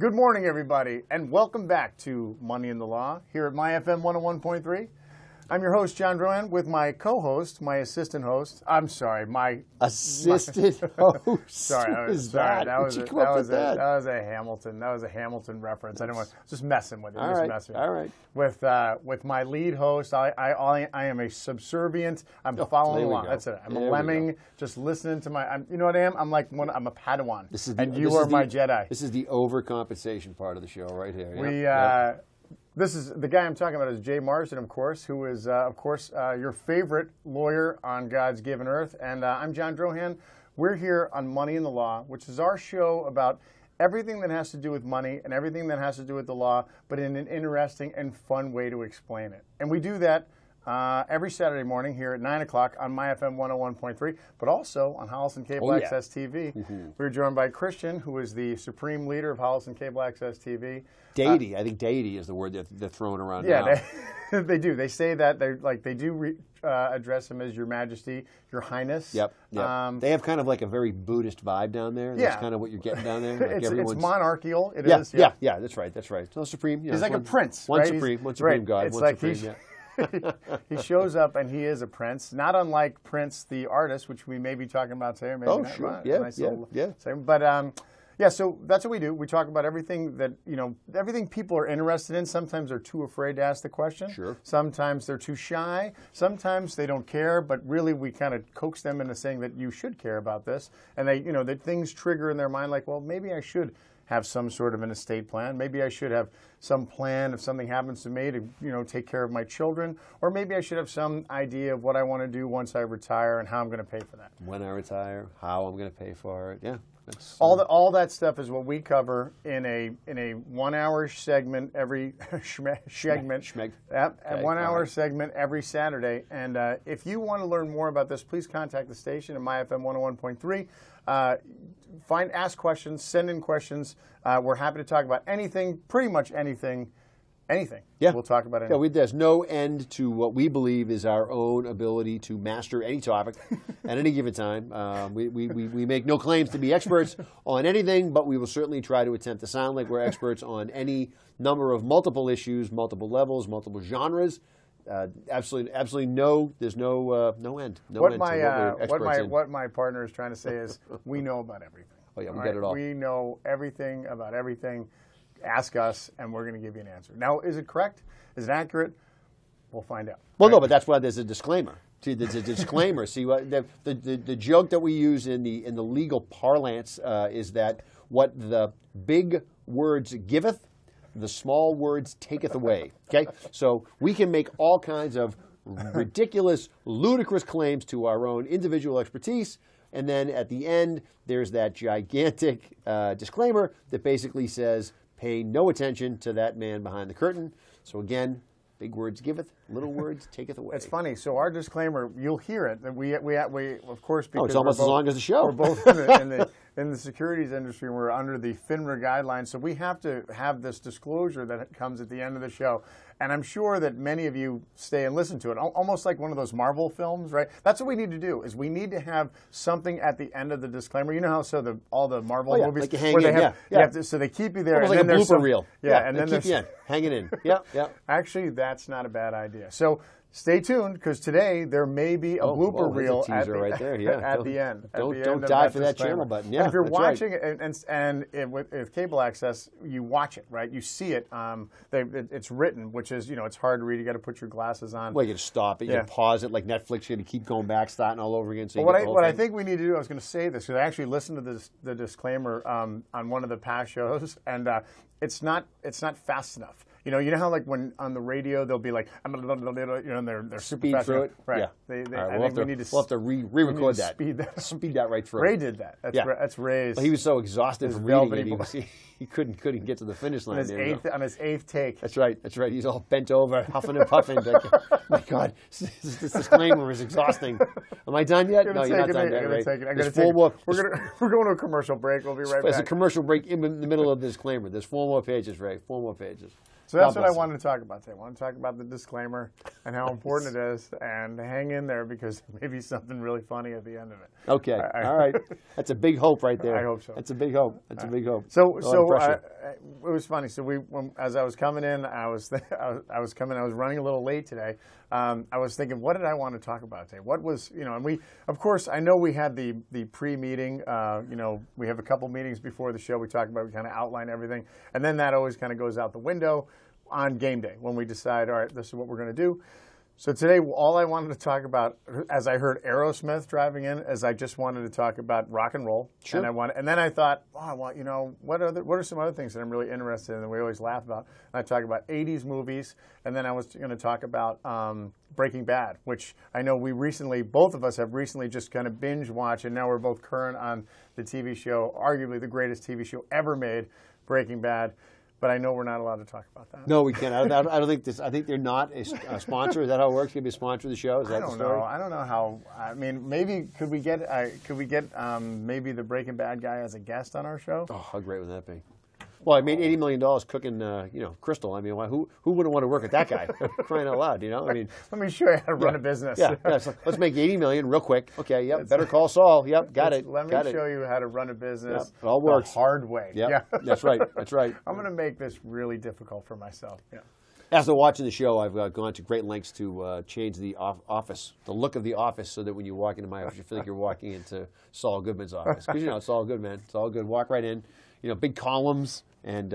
Good morning, everybody, and welcome back to Money in the Law here at MyFM 101.3. I'm your host, John Drohan, with my co-host, my assistant host. I'm sorry, my assistant host. Sorry, Who is sorry, that was a Hamilton. That was a Hamilton reference. I didn't want just messing with it. All right. With my lead host, I am a subservient. I'm following along. That's it. I'm a lemming, just listening to my. You know what I am? I'm I'm a Padawan. You are my Jedi. This is the overcompensation part of the show right here. This is the guy I'm talking about is Jay Marsden, of course, who is, your favorite lawyer on God's given earth. And I'm John Drohan. We're here on Money in the Law, which is our show about everything that has to do with money and everything that has to do with the law, but in an interesting and fun way to explain it. And we do that every Saturday morning here at 9 o'clock on MyFM 101.3, but also on Hollis and Cable Access TV. Mm-hmm. We're joined by Christian, who is the supreme leader of Hollis and Cable Access TV. Deity. I think deity is the word they're throwing around now. Yeah, they do. They say that. They do address him as Your Majesty, Your Highness. Yep. They have kind of like a very Buddhist vibe down there. That's kind of what you're getting down there. Like it's monarchical. It is. Yeah, that's right. So supreme. He's like a prince. One supreme God. It's one supreme. He shows up and he is a prince, not unlike Prince the artist, which we may be talking about today. Or maybe not. Sure. But so that's what we do. We talk about everything that, everything people are interested in. Sometimes they're too afraid to ask the question. Sure. Sometimes they're too shy. Sometimes they don't care, but really we kind of coax them into saying that you should care about this. And they, that things trigger in their mind like, well, maybe I should have some sort of an estate plan. Maybe I should have some plan if something happens to me to, take care of my children. Or maybe I should have some idea of what I want to do once I retire and how I'm going to pay for that. When I retire, how I'm going to pay for it. Yeah. All that stuff is what we cover in a 1 hour segment every segment every Saturday. And if you want to learn more about this, please contact the station at MyFM 101.3. Ask questions, send in questions. We're happy to talk about anything, pretty much anything. Yeah. We'll talk about anything. Yeah, there's no end to what we believe is our own ability to master any topic at any given time. We make no claims to be experts on anything, but we will certainly try to attempt to sound like we're experts on any number of multiple issues, multiple levels, multiple genres. Absolutely no. There's no end. What my partner is trying to say is we know about everything. Oh yeah, we get it all. We know everything about everything. Ask us, and we're going to give you an answer. Now, is it correct? Is it accurate? We'll find out. Well, no, but that's why there's a disclaimer. See, there's a disclaimer. See, what the joke that we use in the legal parlance is that what the big words giveth, the small words taketh away. Okay, so we can make all kinds of ridiculous, ludicrous claims to our own individual expertise. And then at the end, there's that gigantic disclaimer that basically says, pay no attention to that man behind the curtain. So again, big words giveth, little words taketh away. It's funny. So our disclaimer, you'll hear it. That we of course, because it's almost as long as the show. We're both in the securities industry. We're under the FINRA guidelines, so we have to have this disclosure that comes at the end of the show. And I'm sure that many of you stay and listen to it, almost like one of those Marvel films, right? That's what we need to do, is we need to have something at the end of the disclaimer. You know how all the Marvel movies, like you hang in, so they keep you there. Almost and like a blooper reel. Yeah, and then keep you in, hanging in. Yeah. Actually, that's not a bad idea. So stay tuned, because today there may be a blooper reel at the end. Don't die for that channel button. Yeah, and if you're watching it, and with cable access, you watch it, right? You see it. It's written, which is, it's hard to read. You got to put your glasses on. Well, you got to stop it. You can pause it, like Netflix. You got to keep going back, starting all over again. So what I think we need to do, I was going to say this because I actually listened to the disclaimer on one of the past shows, and it's not fast enough. You know how like when on the radio they'll be like, and they're super fast. Through it. Right. Yeah. We'll have to re-record that. Speed that right through. Ray did that. That's Ray's. Well, he was so exhausted from reading it. He couldn't get to the finish line. On his eighth take. That's right. He's all bent over, huffing and puffing. My God, this disclaimer is exhausting. Am I done yet? No, you're not done yet, Ray. There's four more. We're going to a commercial break. We'll be right back. There's a commercial break in the middle of the disclaimer. There's 4 more pages, Ray. 4 more pages. So that's God what I bless him. wanted to talk about today. I want to talk about the disclaimer and how important it is, and hang in there because maybe something really funny at the end of it. Okay, all right. That's a big hope right there. I hope so. That's a big hope. That's a big hope. So, A lot of pressure. it was funny. So as I was coming in, I was running a little late today. I was thinking, what did I want to talk about today? What was, and we, of course, I know we had the pre-meeting. We have a couple meetings before the show. We talk about, we kind of outline everything, and then that always kind of goes out the window on game day when we decide, all right, this is what we're going to do. So today, all I wanted to talk about, as I heard Aerosmith driving in, is I just wanted to talk about rock and roll. Sure. And then I thought, what are some other things that I'm really interested in that we always laugh about? And I talk about 80s movies, and then I was going to talk about Breaking Bad, which I know both of us have recently just kind of binge watched, and now we're both current on the TV show, arguably the greatest TV show ever made, Breaking Bad. But I know we're not allowed to talk about that. No, we can't. I don't think this. I think they're not a sponsor. Is that how it works? Can be a sponsor of the show? Is that the story? I don't know how. I mean, maybe could we get maybe the Breaking Bad guy as a guest on our show? Oh, how great would that be? Well, I made $80 million cooking, Crystal. I mean, who wouldn't want to work with that guy? Crying out loud, I mean, let me show you how to run a business. Yeah. So let's make $80 million real quick. Okay. Yep. Better call Saul. Yep. Got it. Let me show you how to run a business. Yep. It all works the hard way. Yep. Yeah. That's right. That's right. I'm going to make this really difficult for myself. Yeah. After watching the show, I've gone to great lengths to change the office, the look of the office, so that when you walk into my office, you feel like you're walking into Saul Goodman's office. Because, it's all good, man. It's all good. Walk right in. Big columns and,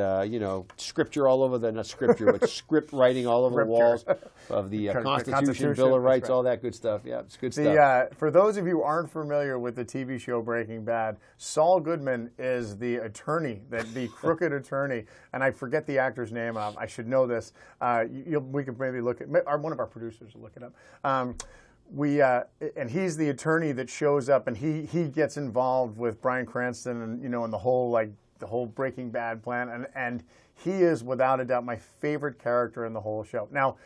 scripture all over not scripture, but script writing all over the walls of the Constitution, Bill of Rights, all that good stuff. Yeah, it's good stuff. For those of you who aren't familiar with the TV show Breaking Bad, Saul Goodman is the attorney, the crooked attorney, and I forget the actor's name. I should know this. We could maybe look at, one of our producers will look it up. And he's the attorney that shows up, and he gets involved with Bryan Cranston and and the whole Breaking Bad plan, and he is without a doubt my favorite character in the whole show. Now,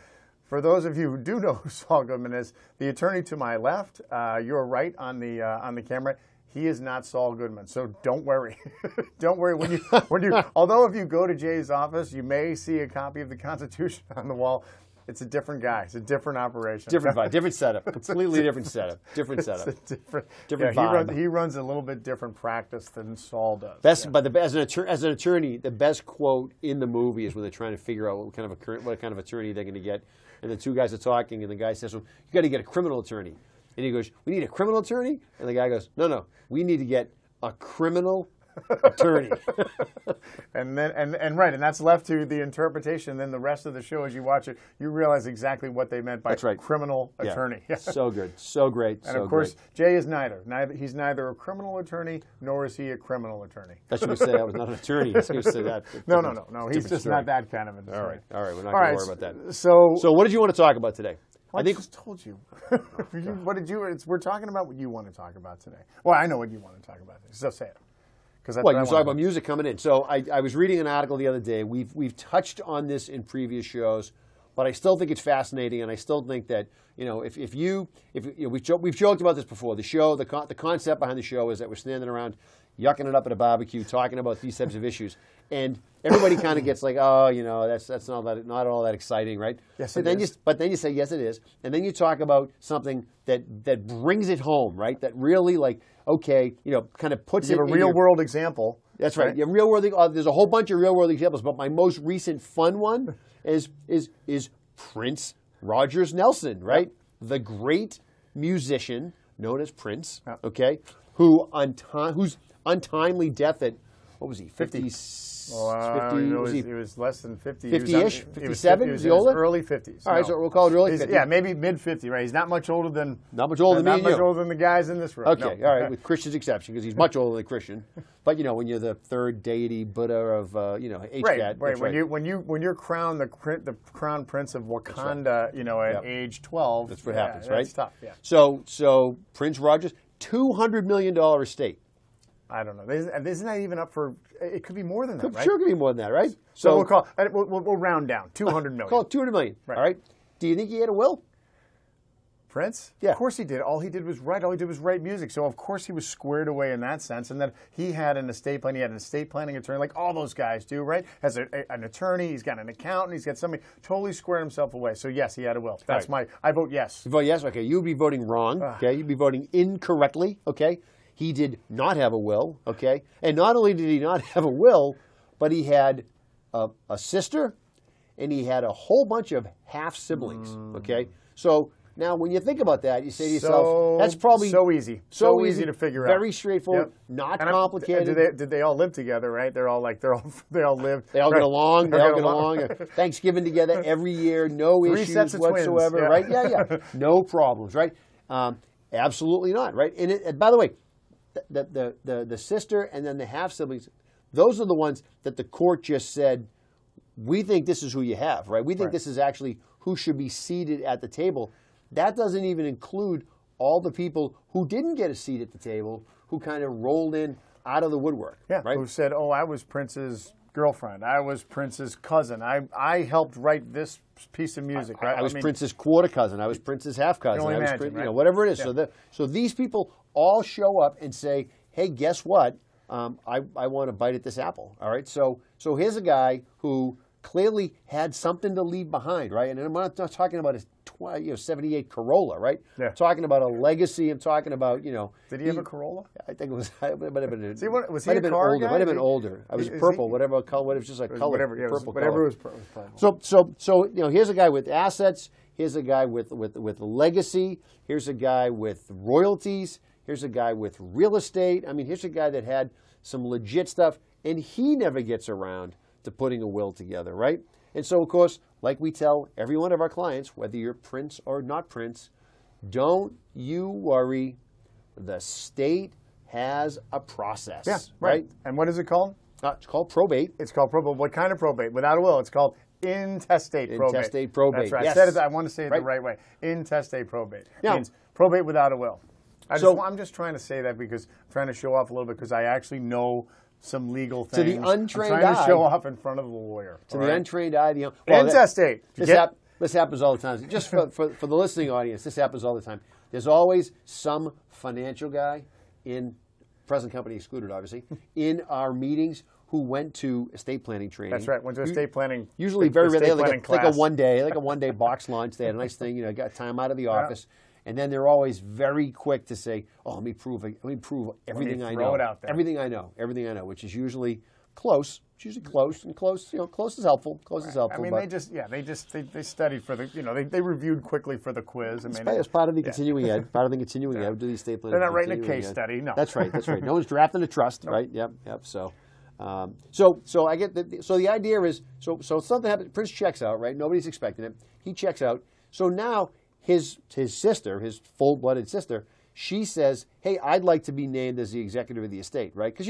for those of you who do know who Saul Goodman is, the attorney to my left, you're right on the camera. He is not Saul Goodman, so don't worry. Don't worry when you. Although if you go to Jay's office, you may see a copy of the Constitution on the wall. It's a different guy. It's a different operation. Different vibe, different setup. Completely different setup. Different setup. Different vibe. He runs a little bit different practice than Saul does. But as an attorney, the best quote in the movie is when they're trying to figure out what kind of attorney they're going to get, and the two guys are talking, and the guy says, "Well, you got to get a criminal attorney," and he goes, "We need a criminal attorney," and the guy goes, "No, we need to get a criminal attorney." and that's left to the interpretation. And then the rest of the show, as you watch it, you realize exactly what they meant by criminal attorney. So good, so great. And of course, Jay is neither. He's neither a criminal attorney nor is he a criminal attorney. That's what you say. I was not an attorney. You say that. No. He's just not that kind of an attorney. All right. We're not going to worry about that. So what did you want to talk about today? I just told you. We're talking about what you want to talk about today. Well, I know what you want to talk about today. So say it. Well, you were talking about music coming in. So I was reading an article the other day. We've touched on this in previous shows, but I still think it's fascinating, and I still think that we've joked about this before. The show, the concept behind the show is that we're standing around, yucking it up at a barbecue, talking about these types of issues, and everybody kind of gets like, that's not all that exciting, right? Yes, but then you say yes, it is, and then you talk about something that brings it home, right? That really kind of puts it in a real world example. That's right. Yeah, real world. There's a whole bunch of real world examples, but my most recent fun one is Prince Rogers Nelson, right? Yep. The great musician known as Prince. Yep. Okay, whose untimely death at what was he? 50. He was less than 50. 50-ish? 57? Is he older? Early 50s. All right, so we'll call it early 50s. Yeah, maybe mid 50, right? He's not much older than me and you. Not much older than the guys in this room. Okay, all right, with Christian's exception, because he's much older than Christian. But when you're the third deity Buddha of HCAT. Right. When you're crowned the crown prince of Wakanda, at age 12. That's what happens, right? That's tough. Yeah. So Prince Rogers, $200 million estate. I don't know. Isn't that even up for? It could be more than that, right? Sure, it could be more than that, right? So we'll round down $200 million. Call it $200 million. Right. All right. Do you think he had a will? Prince? Yeah. Of course he did. All he did was write. All he did was write music. So of course he was squared away in that sense. And then he had an estate plan. He had an estate planning attorney, like all those guys do, right? Has an attorney. He's got an accountant. He's got somebody totally squared himself away. So yes, he had a will. That's I vote yes. You vote yes? Okay. You'd be voting wrong. Okay. You'd be voting incorrectly. Okay. He did not have a will. Okay. And not only did he not have a will, but he had a sister, and he had a whole bunch of half siblings. Okay. So now, when you think about that, you say to yourself, "That's probably so easy, so easy to figure out, very straightforward, not complicated." Did they all live together? Right? They all lived. They all get along. They all get along. Thanksgiving together every year, no issues whatsoever. Twins. Right? Yeah, no problems. Right? Absolutely not. Right? And by the way, the sister and then the half siblings, those are the ones that the court just said, we think this is who you have. Right? We think this is actually who should be seated at the table. That doesn't even include all the people who didn't get a seat at the table, who kind of rolled in out of the woodwork. Yeah, right? Who said, "Oh, I was Prince's girlfriend. I was Prince's cousin. I helped write this piece of music." Right? I was Prince's quarter cousin. I was Prince's half cousin. I was right? Whatever it is. Yeah. So these people all show up and say, "Hey, guess what? I want to bite at this apple." All right. So here's a guy who clearly had something to leave behind, right? And I'm not talking about his 78 Corolla, right? Yeah. I'm talking about a legacy. I'm talking about, Did he have a Corolla? I think it was. It might have been. Was he a car older. guy? Might have been older. I was purple. Whatever color. It was just like color. Whatever was purple. So here's a guy with assets. Here's a guy with legacy. Here's a guy with royalties. Here's a guy with real estate. I mean, here's a guy that had some legit stuff, and he never gets around to putting a will together, right? And so, of course, like we tell every one of our clients, whether you're Prince or not Prince, don't you worry. The state has a process. Yeah, right. And what is it called? It's called probate. It's called probate. What kind of probate? Without a will. It's called intestate probate. Intestate probate. That's right. Yes. I want to say it the right way. Intestate probate. Now, means probate without a will. I'm just trying to say that because I'm trying to show off a little bit because I actually know some legal things. To the untrained eye. I'm trying to show off in front of the lawyer. To the untrained eye. Intestate. This happens all the time. Just for the listening audience, this happens all the time. There's always some financial guy, present company excluded, obviously, in our meetings who went to estate planning training. That's right. Went to estate planning. Usually very rarely, like a one day box lunch. They had a nice thing, got time out of the office. And then they're always very quick to say, "Oh, let me prove everything I know. Throw it out there. Everything I know, which is usually close. It's usually close, and close. Close is helpful. Close is helpful. I mean, they studied for the, they reviewed quickly for the quiz. I mean, it's part of the continuing ed. Part of the continuing ed. Do the estate planning. They're not writing a case study. No. That's right. No one's drafting a trust. No. Right. Yep. So I get the idea is so something happens. Prince checks out. Right. Nobody's expecting it. He checks out. So now his sister, his full-blooded sister, she says, "Hey, I'd like to be named as the executive of the estate," right? Because,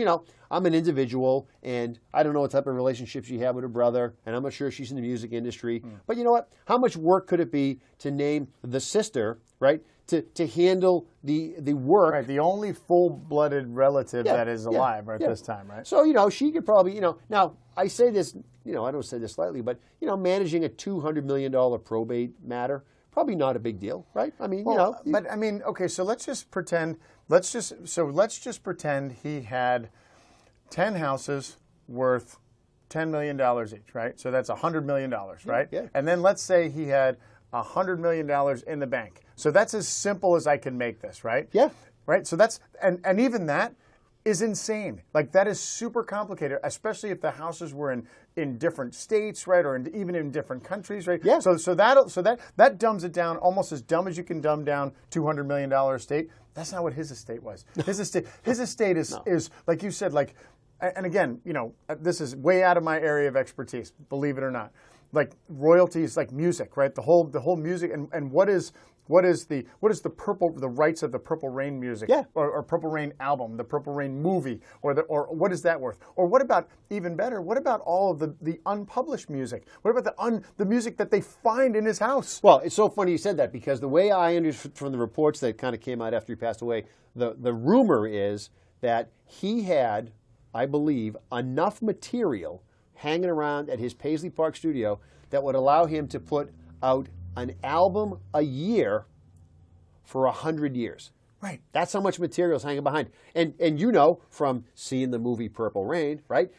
I'm an individual, and I don't know what type of relationship she had with her brother, and I'm not sure she's in the music industry. But you know what? How much work could it be to name the sister, right, to handle the work? Right, the only full-blooded relative that is alive at this time, right? So, she could probably, now, I say this, I don't say this lightly, but, managing a $200 million probate matter, probably not a big deal, right? I mean, But I mean, okay, so let's just pretend he had 10 houses worth $10 million each, right? So that's $100 million, right? Yeah. And then let's say he had $100 million in the bank. So that's as simple as I can make this, right? Yeah. Right? So that's, and even that is insane. Like, that is super complicated, especially if the houses were in different states, right, or even in different countries, right? Yeah. So that dumbs it down almost as dumb as you can dumb down $200 million estate. That's not what his estate was. His estate is like you said, like, and again, this is way out of my area of expertise, believe it or not. Like, royalties, like music, right? The whole music, and what is the rights of the Purple Rain music, or Purple Rain album, the Purple Rain movie, or what is that worth? Or what about, even better, what about all of the unpublished music? What about the music that they find in his house? Well, it's so funny you said that, because the way I understood from the reports that kind of came out after he passed away, the rumor is that he had, I believe, enough material hanging around at his Paisley Park studio that would allow him to put out an album a year for 100 years. Right. That's how much material is hanging behind. And you know from seeing the movie Purple Rain, right?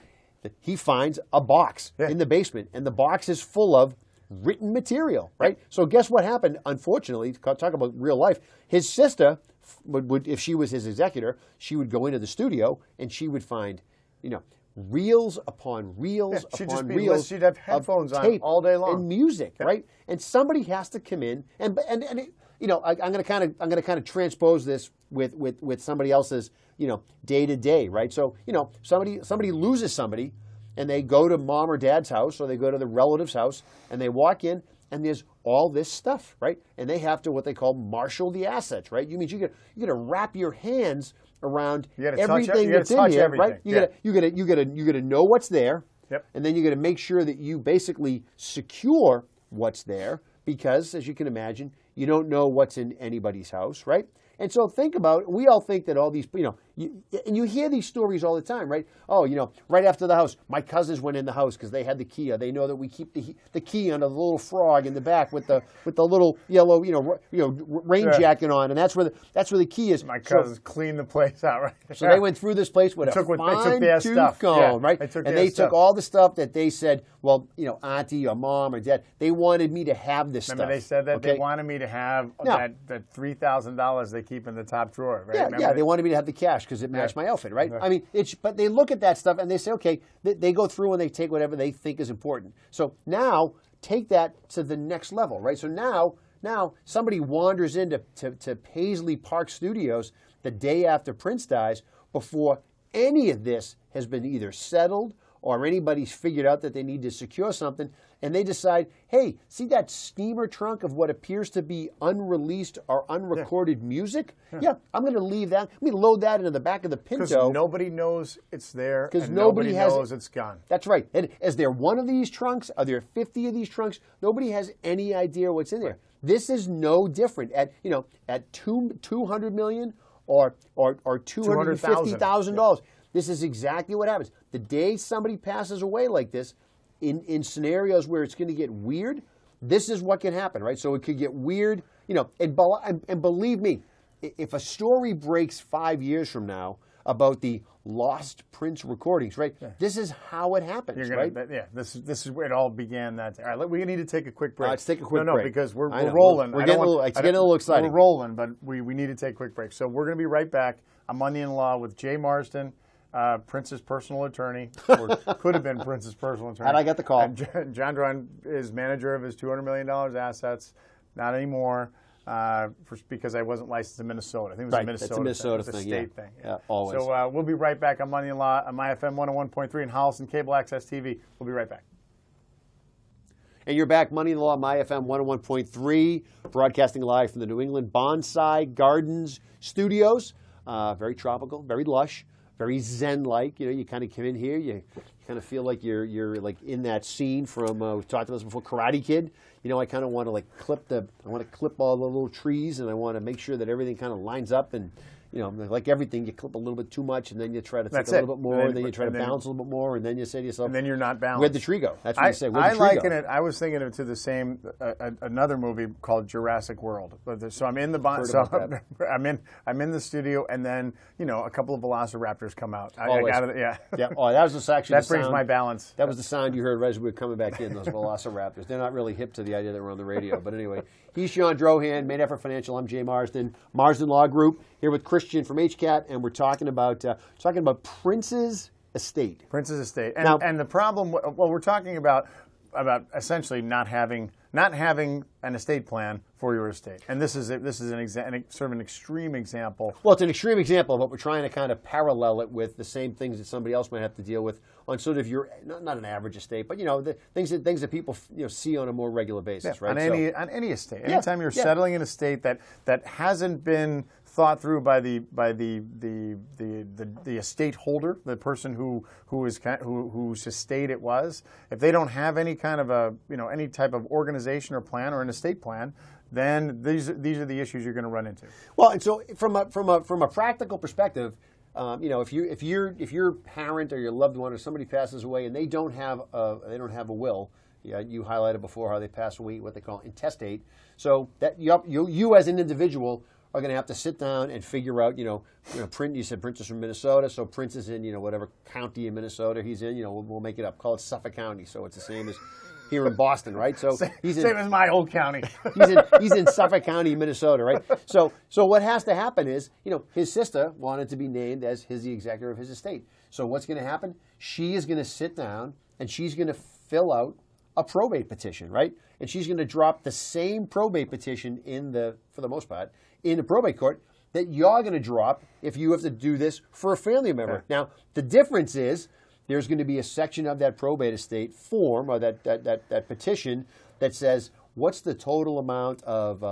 That he finds a box in the basement, and the box is full of written material, right? So guess what happened? Unfortunately, talk about real life, his sister would, if she was his executor, she would go into the studio and she would find, you know, reels upon reels upon reels. She'd have headphones on all day long and music, right? And somebody has to come in and you know, I'm going to kind of transpose this with somebody else's, you know, day to day, right? So, you know, somebody loses somebody, and they go to mom or dad's house, or they go to the relative's house, and they walk in, and there's all this stuff, right? And they have to what they call marshal the assets, right? You mean you got to wrap your hands around everything that's in here, right? You got to know what's there, and then you got to make sure that you basically secure what's there, because as you can imagine, you don't know what's in anybody's house, right? And so think about, we all think that all these, you know, and you hear these stories all the time, right? Oh, you know, right after the house, my cousins went in the house because they had the key, or they know that we keep the key under the little frog in the back with the little yellow, rain jacket on, and that's where the key is. My cousins cleaned the place out, right? So they went through this place with a fine-tooth comb, right? And they took all the stuff that they said, well, you know, auntie or mom or dad, they wanted me to have this stuff. Remember they said that they wanted me to have that $3,000 they keep in the top drawer, right? Yeah, they wanted me to have the cash because it matched my outfit, right? I mean, but they look at that stuff and they say, okay, they go through and they take whatever they think is important. So now take that to the next level, right? So now somebody wanders into Paisley Park Studios the day after Prince dies, before any of this has been either settled or anybody's figured out that they need to secure something, and they decide, hey, see that steamer trunk of what appears to be unreleased or unrecorded music? Yeah, I'm going to leave that. Let me load that into the back of the Pinto. Because nobody knows it's there, and nobody knows it's gone. That's right. And is there one of these trunks? Are there 50 of these trunks? Nobody has any idea what's in there. Right. This is no different. At $200 million or $250,000. This is exactly what happens. The day somebody passes away like this, in scenarios where it's going to get weird, this is what can happen, right? So it could get weird, you know, and believe me, if a story breaks 5 years from now about the lost Prince recordings, right? Yeah. This is how it happens, right? This is where it all began that day. All right, we need to take a quick break. Let's take a quick break. No, because we're rolling. It's getting a little exciting. We're rolling, but we need to take a quick break. So we're going to be right back. I'm Money in Law with Jay Marsden, Prince's personal attorney, or could have been Prince's personal attorney. And I got the call. And John Drouhin is manager of his $200 million assets. Not anymore, because I wasn't licensed in Minnesota. I think it was a Minnesota It's a Minnesota thing. It's a state thing. Yeah, always. So we'll be right back on Money in Law on MyFM 101.3 and Holliston Cable Access TV. We'll be right back. And you're back, Money in the Law, MyFM 101.3, broadcasting live from the New England Bonsai Gardens studios. Very tropical, very lush, very zen-like. You know, you kind of come in here, you kind of feel like you're like in that scene from we've talked about this before, Karate Kid. You know, I kind of want to clip all the little trees, and I want to make sure that everything kind of lines up. And you know, like everything, you clip a little bit too much, and then you try to take a little bit more, and then you try to bounce a little bit more, and then you say to yourself, and then you're not balanced. Where'd the tree go? That's what you say. I liken it. I was thinking of it to the same another movie called Jurassic World. So I'm in the I'm in the studio, and then a couple of velociraptors come out. Yeah. Oh, that was actually that brings my balance. That was the sound you heard as we were coming back in. Those velociraptors. They're not really hip to the idea that we're on the radio, but anyway, he's John Drouhin, Main Effort Financial. I'm Jay Marsden, Marsden Law Group, here with Christian from HCAT, and we're talking about Prince's estate. Prince's estate, and the problem. Well, we're talking about essentially not having an estate plan for your estate, and this is sort of an extreme example. Well, it's an extreme example, but we're trying to kind of parallel it with the same things that somebody else might have to deal with on sort of your not an average estate, but the things that people see on a more regular basis, right? On any estate, anytime you're settling an estate that hasn't been thought through by the estate holder, the person whose estate it was. If they don't have any kind of any type of organization or plan or an estate plan, then these are the issues you're going to run into. Well, and so from a practical perspective, if your parent or your loved one or somebody passes away and they don't have a will. Yeah, you highlighted before how they pass away, what they call intestate. So that you as an individual are going to have to sit down and figure out, you said Prince is from Minnesota, so Prince is in, whatever county in Minnesota he's in, we'll make it up. Call it Suffolk County, so it's the same as here in Boston, right? So he's same as my old county. he's in Suffolk County, Minnesota, right? So what has to happen is, his sister wanted to be named as the executor of his estate. So what's going to happen? She is going to sit down and she's going to fill out a probate petition, right? And she's going to drop the same probate petition for the most part, in the probate court that you're going to drop if you have to do this for a family member. Yeah. Now, the difference is there's going to be a section of that probate estate form or that petition that says, what's the total amount of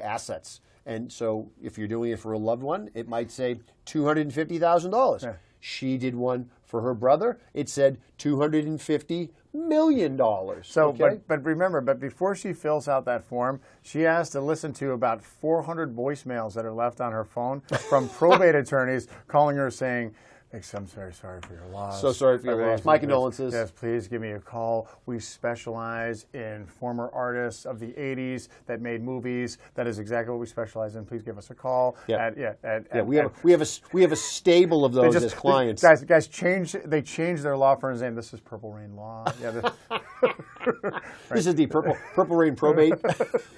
assets? And so if you're doing it for a loved one, it might say $250,000. Yeah. She did one for her brother. It said $250 million. So, okay? but remember, before she fills out that form, she has to listen to about 400 voicemails that are left on her phone from probate attorneys calling her saying, I'm very sorry for your loss. So sorry for your loss. My condolences. Yes, please give me a call. We specialize in former artists of the 80s that made movies. That is exactly what we specialize in. Please give us a call. Yeah. We have a stable of those as clients. Guys change their law firm's name. This is Purple Rain Law. Yeah. This is the Purple Rain Probate.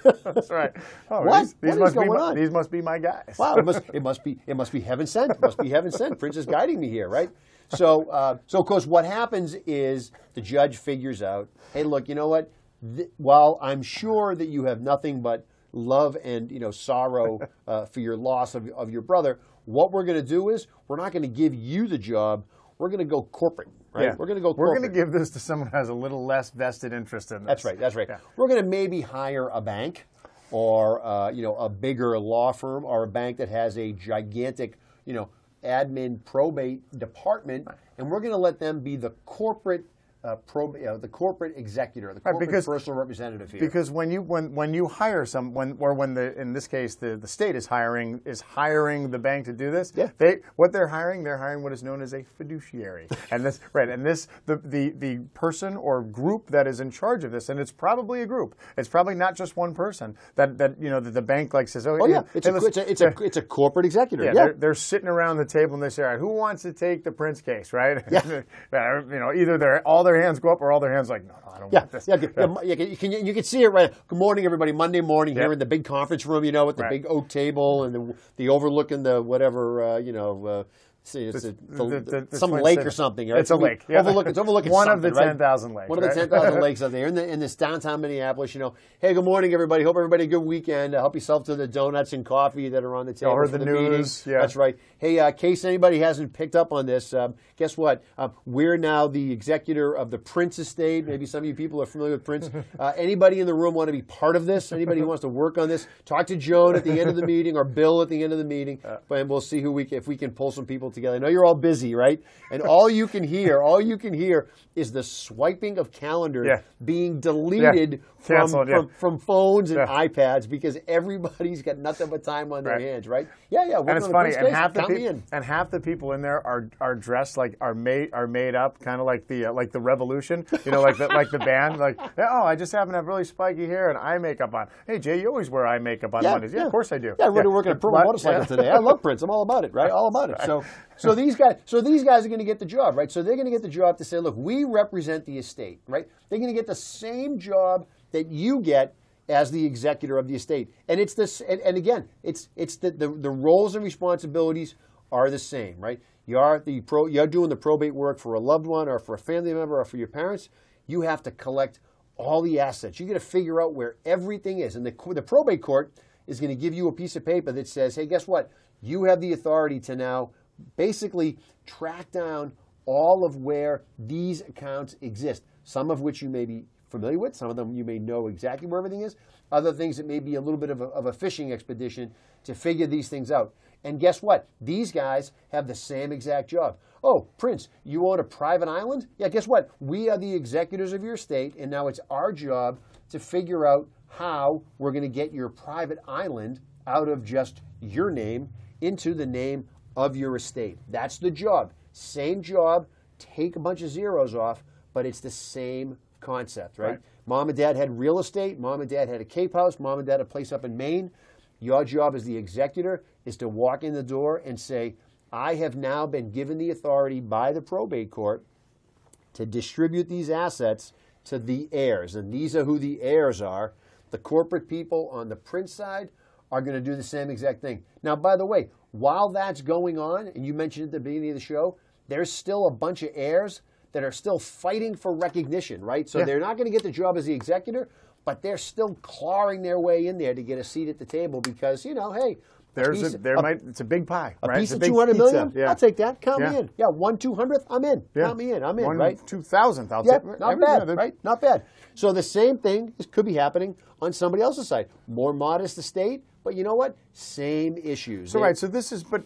That's right. Oh, what? These what is going on? These must be my guys. Wow, it must be heaven sent. It must be heaven sent. Prince is guiding me here, right? So of course, what happens is the judge figures out, hey, look, you know what? While I'm sure that you have nothing but love and sorrow for your loss of your brother, what we're going to do is we're not going to give you the job. We're going to go corporate, right? Yeah. We're going to go corporate. We're going to give this to someone who has a little less vested interest in this. That's right. Yeah. We're going to maybe hire a bank or a bigger law firm or a bank that has a gigantic admin probate department, and we're going to let them be the corporate the corporate executor, the corporate personal representative here. Because when you hire in this case the state is hiring the bank to do this, yeah. they're hiring what is known as a fiduciary, and this the person or group that is in charge of this, and it's probably a group. It's probably not just one person that the bank says, it's a corporate executor. Yeah, they're sitting around the table and they say, all right, who wants to take the Prince case, right? Yeah. Either all their hands go up or all their hands like, no, I don't want this. You can see it right. Good morning, everybody. Monday morning here in the big conference room, with the big oak table and the overlooking the whatever, some lake or something. Right? It's a lake. Yeah. It's overlooking one of the 10,000 lakes. One of the 10,000 lakes out there in this downtown Minneapolis. Hey, good morning, everybody. Hope everybody had a good weekend. Help yourself to the donuts and coffee that are on the table. Or for the news. Yeah. That's right. Hey, in case anybody hasn't picked up on this, guess what? We're now the executor of the Prince estate. Maybe some of you people are familiar with Prince. Anybody in the room want to be part of this? Anybody who wants to work on this? Talk to Joan at the end of the meeting or Bill at the end of the meeting, and we'll see if we can pull some people together. I know you're all busy, right? And all you can hear is the swiping of calendars being deleted from phones and iPads because everybody's got nothing but time on their hands, right? Yeah. And it's funny, and half the people in there are dressed are made up kind of like the Revolution, like the band, I just happen to have really spiky hair and eye makeup on. Hey Jay, you always wear eye makeup on Mondays. Yeah, of course I do. Yeah, we're working a Purple motorcycle today. I love Prince. I'm all about it, right? All about it. So these guys are going to get the job, right? So they're going to get the job to say, look, we represent the estate, right? They're going to get the same job that you get as the executor of the estate, and it's this. And again, it's the roles and responsibilities are the same, right? You're doing the probate work for a loved one or for a family member or for your parents. You have to collect all the assets. You got to figure out where everything is, and the probate court is going to give you a piece of paper that says, hey, guess what? You have the authority to now basically track down all of where these accounts exist, some of which you may be familiar with, some of them you may know exactly where everything is, other things that may be a little bit of a fishing expedition to figure these things out. And guess what? These guys have the same exact job. Oh, Prince, you own a private island? Yeah, guess what? We are the executors of your estate, and now it's our job to figure out how we're going to get your private island out of just your name into the name of your estate. That's the job. Same job, take a bunch of zeros off, but it's the same concept, right? Mom and Dad had real estate. Mom and Dad had a Cape House. Mom and Dad had a place up in Maine. Your job as the executor is to walk in the door and say, I have now been given the authority by the probate court to distribute these assets to the heirs. And these are who the heirs are. The corporate people on the Prince side are going to do the same exact thing. Now, by the way, while that's going on, and you mentioned at the beginning of the show, there's still a bunch of heirs that are still fighting for recognition, right? So they're not going to get the job as the executor, but they're still clawing their way in there to get a seat at the table because, you know, hey, it's a big pie, a right? piece of 200 million? Yeah. I'll take that. Count me in. Yeah, 1/200th, I'm in. Count me in. I'm in, right? 2,000th, I'll Yeah, take. not bad, right? Not bad. So the same thing could be happening on somebody else's side. More modest estate, but you know what? Same issues. So, right, so this is, but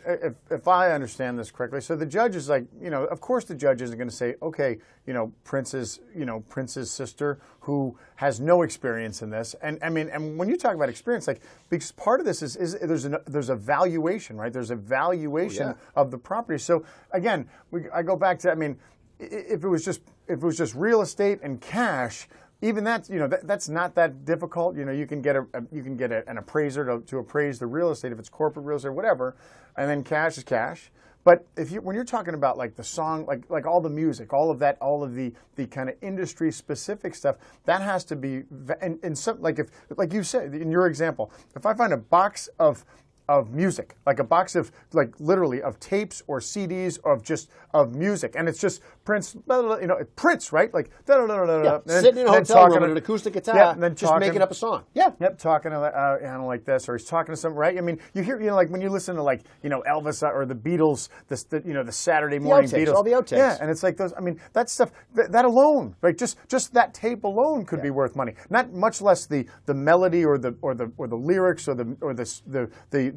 if I understand this correctly, so the judge is like, you know, of course the judge isn't going to say, okay, Prince's sister who has no experience in this. And I mean, and when you talk about experience, like, because part of this is there's a valuation, right? There's a valuation of the property. So again, I go back to, I mean, if it was just real estate and cash, even that, that's not that difficult. You can get an appraiser to appraise the real estate if it's corporate real estate or whatever, and then cash is cash. But when you're talking about like the song, like all the music, all of that, all of the kind of industry specific stuff, that has to be in some, like you said in your example, if I find a box of music, like a box of literally of tapes or CDs of music, and it's just Prince, Prince, right? Like sitting in a hotel room with an acoustic guitar, and then just making up a song. Talking to like this, or he's talking to some, right? I mean, you hear, like when you listen to Elvis or the Beatles, the Saturday morning Beatles, all the outtakes. Yeah, and it's like those. I mean, that stuff, that alone, right? Just that tape alone could be worth money. Not much less the melody or the lyrics or the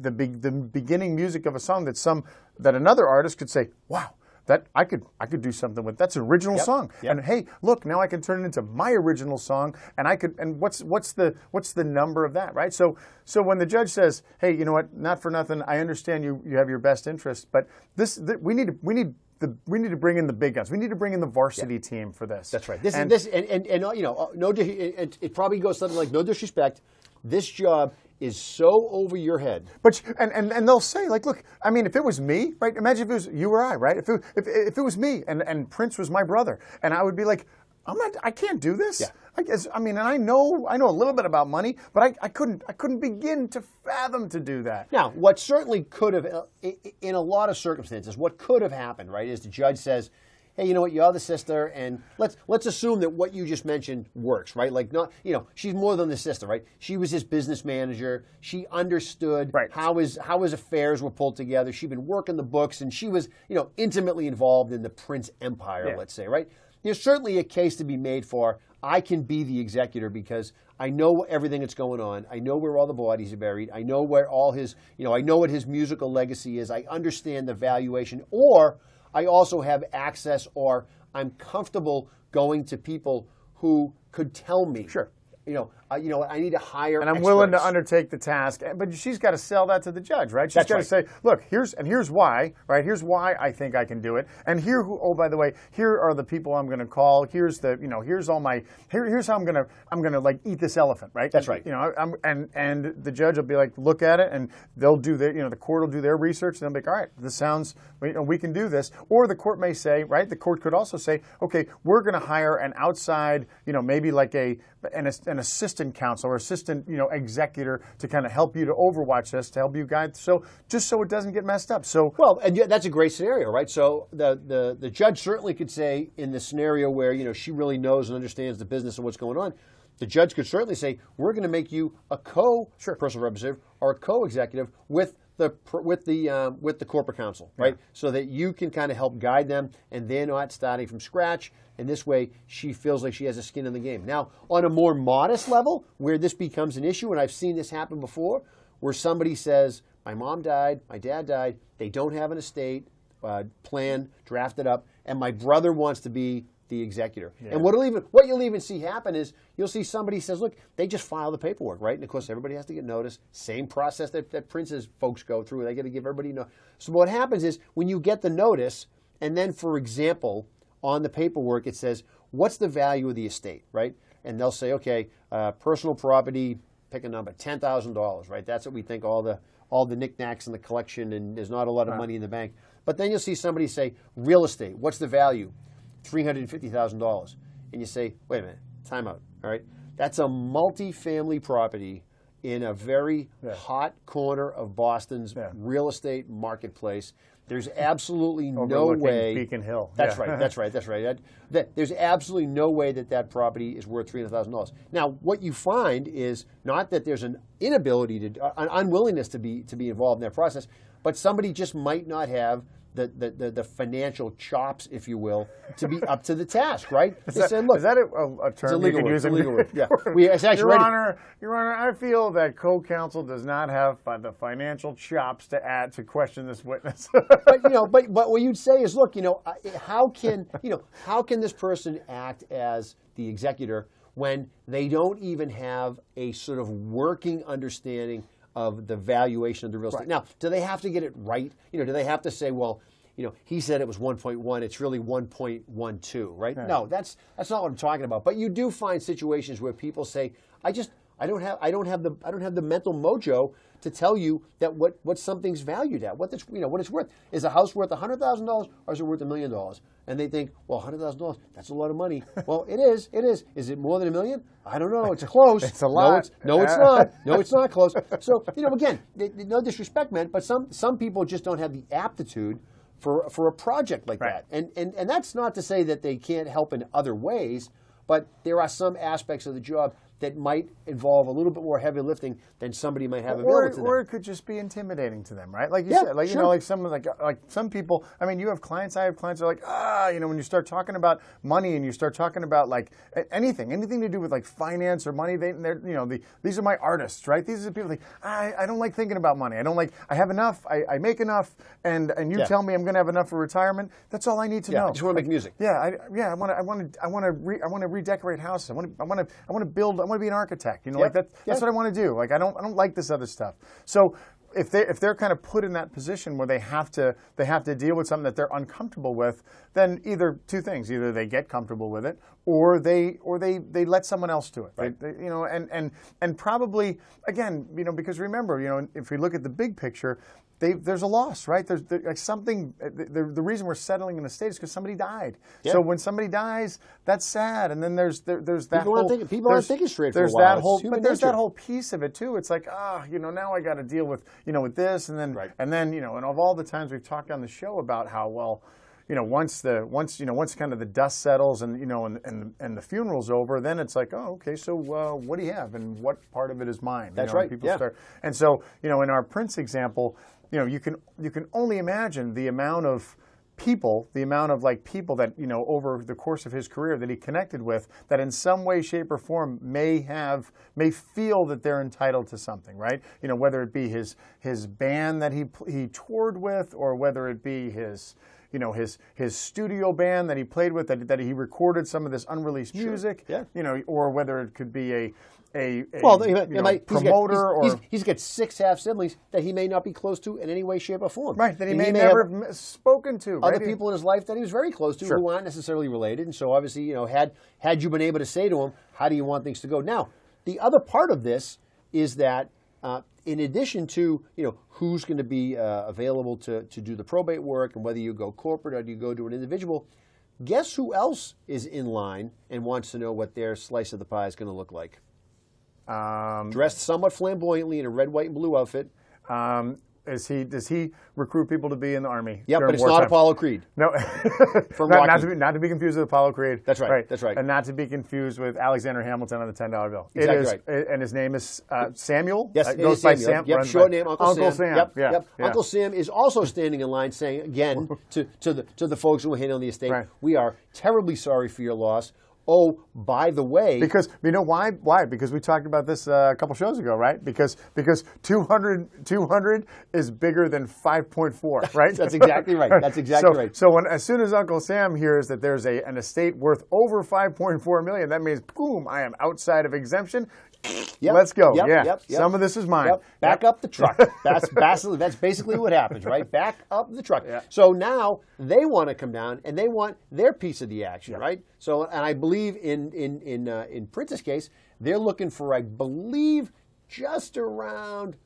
beginning music of a song that another artist could say, wow, that I could do something with. That's an original song. And hey, look, now I can turn it into my original song, and what's the number of that, right? So when the judge says, hey, you know what, not for nothing, I understand you have your best interest, but we need to bring in the big guns. We need to bring in the varsity team for this. That's right. It probably goes something like, no disrespect, this job is so over your head. But and they'll say, like, look, I mean, if it was me, right? Imagine if it was you or I, right? If it was me and Prince was my brother, and I would be like, I can't do this. I mean, and I know a little bit about money, but I couldn't begin to fathom to do that. Now, what certainly could have, in a lot of circumstances, what could have happened, right, is the judge says, hey, you know what, you're the sister, and let's assume that what you just mentioned works, right? Like, not, she's more than the sister, right? She was his business manager. She understood how his affairs were pulled together. She'd been working the books, and she was, intimately involved in the Prince empire, let's say, right? There's certainly a case to be made for, I can be the executor because I know everything that's going on. I know where all the bodies are buried. I know where all his, I know what his musical legacy is. I understand the valuation, or I also have access, or I'm comfortable going to people who could tell me. Sure. I need to hire and I'm experts. willing to undertake the task, but she's got to sell that to the judge, right? She's got to say, look, here's why, right? Here's why I think I can do it, and by the way, here are the people I'm going to call. Here's here's all my here's how I'm gonna like eat this elephant, right? That's right. And the judge will be like, look at it, and they'll do the court will do their research, and they'll be like, all right, this sounds, we can do this, or the court may say, right? The court could also say, okay, we're going to hire an outside, maybe like an assistant counsel or assistant, executor to kind of help you to overwatch this, to help you guide, so it doesn't get messed up. So and that's a great scenario, right? So the judge certainly could say, in the scenario where she really knows and understands the business and what's going on, the judge could certainly say, we're going to make you a co-personal representative or a co-executive with the corporate counsel, right? So that you can kind of help guide them, and they're not starting from scratch. And this way, she feels like she has a skin in the game. Now, on a more modest level, where this becomes an issue, and I've seen this happen before, where somebody says, my mom died, my dad died, they don't have an estate plan drafted up, and my brother wants to be the executor. And what you'll even see happen is you'll see somebody says, look, they just file the paperwork, right? And of course, everybody has to get notice. Same process that Prince's folks go through. They got to give everybody notice. So what happens is when you get the notice, and then, for example, on the paperwork, it says, what's the value of the estate, right? And they'll say, okay, personal property, pick a number, $10,000, right? That's what we think, all the knickknacks in the collection, and there's not a lot of money in the bank. But then you'll see somebody say, real estate, what's the value? $350,000. And you say, wait a minute, time out, all right? That's a multi-family property in a very hot corner of Boston's real estate marketplace. There's absolutely no way. Beacon Hill. That's right. That's right. That's right. There's absolutely no way that property is worth $300,000. Now, what you find is not that there's an inability an unwillingness to be involved in that process, but somebody just might not have the financial chops, if you will, to be up to the task, right? Is that a term you can use? It's a legal word. Yeah. Your Honor, I feel that co-counsel does not have the financial chops to question this witness. but what you'd say is, look, how can this person act as the executor when they don't even have a sort of working understanding of the valuation of the real estate? Right. Now, do they have to get it right? Do they have to say, well, he said it was 1.1, it's really 1.12, right? Yeah. No, that's not what I'm talking about. But you do find situations where people say, I don't have the mental mojo to tell you that what something's valued at, what it's worth. Is a house worth $100,000 or is it worth $1 million? And they think, well, $100,000, that's a lot of money. Well, it is. Is it more than $1 million? I don't know. It's close. It's a lot. No, it's not. No, it's not close. So, again, no disrespect meant, but some people just don't have the aptitude for a project like that. And that's not to say that they can't help in other ways, but there are some aspects of the job that might involve a little bit more heavy lifting than somebody might have available to them. Or it could just be intimidating to them, right? Like you said, like sure. like some people. I mean, you have clients. I have clients that are like, when you start talking about money and you start talking about like anything to do with like finance or money, these are my artists, right? These are the people like, I don't like thinking about money. I have enough. I make enough, and you tell me I'm going to have enough for retirement. That's all I need to know. I just want to make music. I want to redecorate houses. I want to build. I want to be an architect, like that. That's what I want to do. Like I don't like this other stuff. So if they're kind of put in that position where they have to deal with something that they're uncomfortable with, then either two things: either they get comfortable with it, or they let someone else do it. Right. And probably again, because remember, if we look at the big picture. There's a loss, right? There's like something. The reason we're settling in a estate is because somebody died. Yeah. So when somebody dies, that's sad. And then there's that people aren't thinking straight for a while. There's that whole piece of it too. It's like now I got to deal with with this, and then and of all the times we've talked on the show about how once kind of the dust settles and and the funeral's over, then it's like, oh, okay, so what do you have and what part of it is mine? That's right. People start, and so in our Prince example. You can only imagine the amount of people that over the course of his career that he connected with that in some way, shape, or form may feel that they're entitled to something, right? Whether it be his band that he toured with, or whether it be his studio band that he played with, that he recorded some of this unreleased music, or whether it could be a promoter, he's got 6 half siblings that he may not be close to in any way, shape, or form. Right, that he may never have spoken to. Other people in his life that he was very close to who aren't necessarily related, and so obviously, had you been able to say to him, how do you want things to go? Now, the other part of this is that in addition to who's going to be available to do the probate work and whether you go corporate or do you go to an individual, guess who else is in line and wants to know what their slice of the pie is going to look like? Dressed somewhat flamboyantly in a red, white, and blue outfit. Does he recruit people to be in the Army? Yeah, but it's not Apollo Creed. No, not to be confused with Apollo Creed. That's right. That's right. And not to be confused with Alexander Hamilton on the $10 bill. Exactly right. And his name is Samuel. Yes, it goes by Samuel. Yep, short name Uncle Sam. Yep. Yep. Uncle Sam is also standing in line, saying again to the folks who are handling the estate, we are terribly sorry for your loss. Oh, by the way, because you know why? Why? Because we talked about this a couple shows ago, right? Because 200 is bigger than 5.4, right? That's exactly right. That's exactly right. So as soon as Uncle Sam hears that there's an estate worth over 5.4 million, that means boom, I am outside of exemption. Yep. Let's go. Yep. Some of this is mine. Back up the truck. That's basically what happens, right? Back up the truck. Yeah. So now they want to come down and they want their piece of the action, right? So, and I believe in Prince's case, they're looking for, I believe, just around